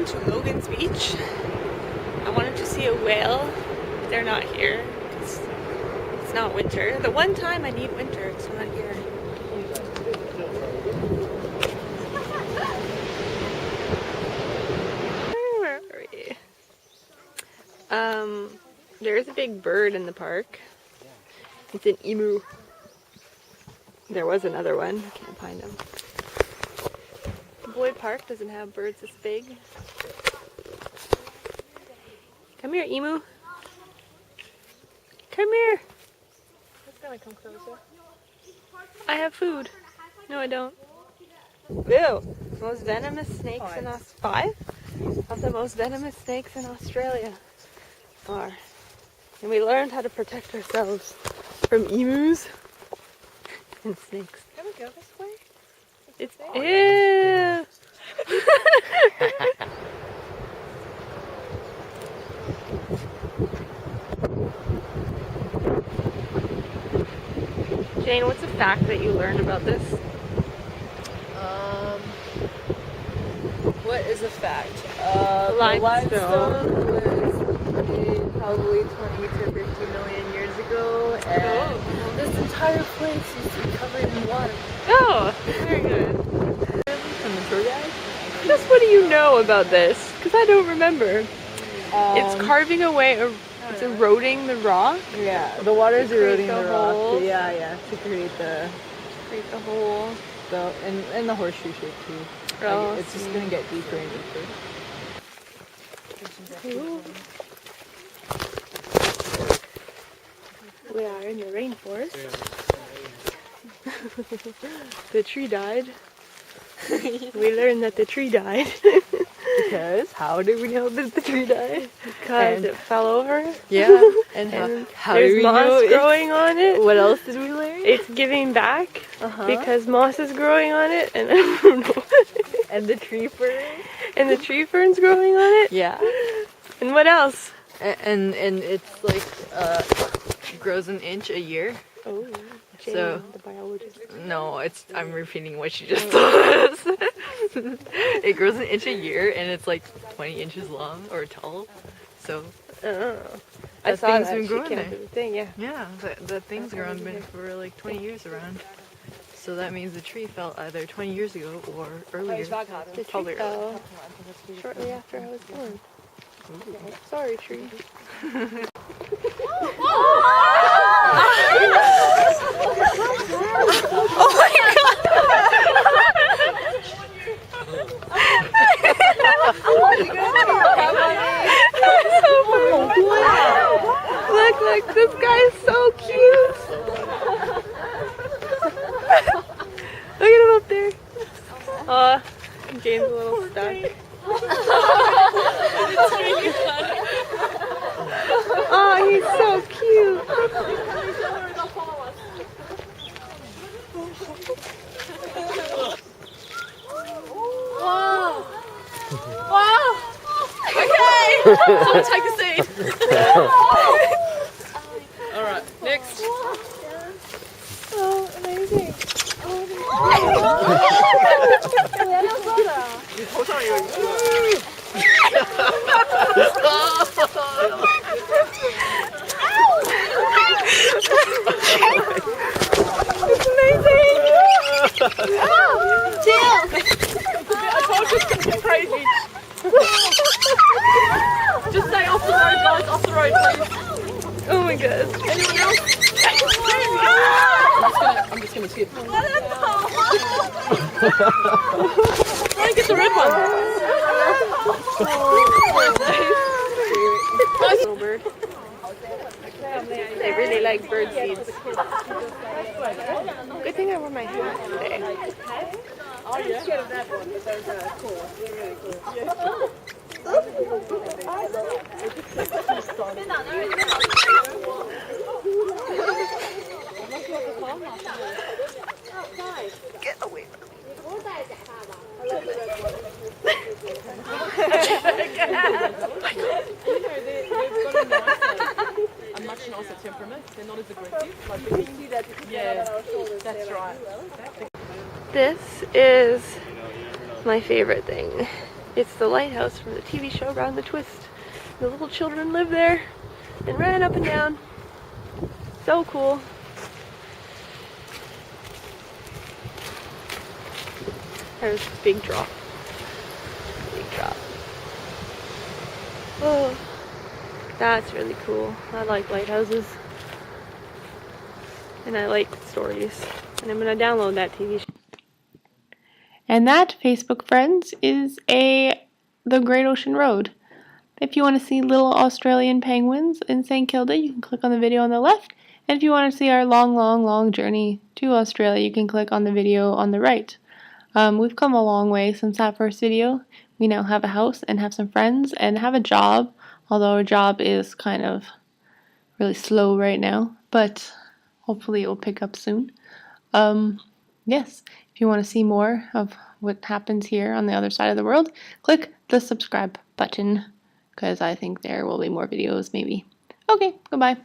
going to Logan's Beach. I wanted to see a whale. They're not here because it's not winter. The one time I need winter, it's not here. Where are we? There's a big bird in the park. It's an emu. There was another one. I can't find him. Boyd Park doesn't have birds this big. Come here, emu. Come here. It's gonna come closer. I have food. No, I don't. Ew. Most venomous snakes in Australia. 5 of the most venomous snakes in Australia are. And we learned how to protect ourselves from emus and snakes. Can we go this way? It's ew. Jane, what's a fact that you learned about this? What is a fact? Limestone was made probably 20 to 50 million years ago, and this entire place used to be covered in water. Oh, very good. From the tour guide? Just what do you know about this? Because I don't remember. It's carving away, it's eroding the rock. Yeah, the water is eroding the the rock. holes. Yeah, to create the hole. and the horseshoe shape too. Oh, Like, it's just gonna get deeper and deeper. Ooh. We are in the rainforest. The tree died. We learned that the tree died. Because how did we know that the tree died? Because it fell over. Yeah. And how there's do we moss know growing on it. What else did we learn? It's giving back because moss is growing on it, and I don't know. And the tree fern. And the tree fern's growing on it. Yeah. And what else? And it's like grows an inch a year. Oh, Jane, So the biologist. no, I'm repeating what she just told us. It grows an inch a year, and it's like 20 inches long or tall. So I saw thing's that. been She growing came there. up with the thing, yeah. yeah, that thing's grown been for like 20 years around. So that means the tree fell either 20 years ago or earlier. The tree fell shortly after I was born. Sorry, tree. Look, this guy is so cute. Look at him up there. Aw, Jane's a little stuck. Oh, he's so cute. Wow! Okay! Someone take a seat. Alright, next. Oh, amazing. It's amazing. I told you it's going to get crazy. Just stay off the road, guys. Off the road, please. Oh my god. Anyone else? I'm just going to skip. Try and get the red one. Little bird. They really like bird seeds. Good thing I wore my hat today. Oh, yeah? Scared of that one, but those are cool. They're really cool. Get away from me. A much nicer temperament. They're not as aggressive. Yeah, that's right. This is my favorite thing. It's the lighthouse from the TV show Round the Twist. The little children live there and ran up and down. So cool. There's a big drop. Big drop. Oh, that's really cool. I like lighthouses. And I like stories. And I'm gonna download that TV show. And that, Facebook friends, is the Great Ocean Road. If you want to see little Australian penguins in St. Kilda, you can click on the video on the left. And if you want to see our long, long, long journey to Australia, you can click on the video on the right. We've come a long way since that first video. We now have a house and have some friends and have a job, although our job is kind of really slow right now, but hopefully it will pick up soon. Yes, if you want to see more of what happens here on the other side of the world, click the subscribe button, because I think there will be more videos maybe. Okay, goodbye.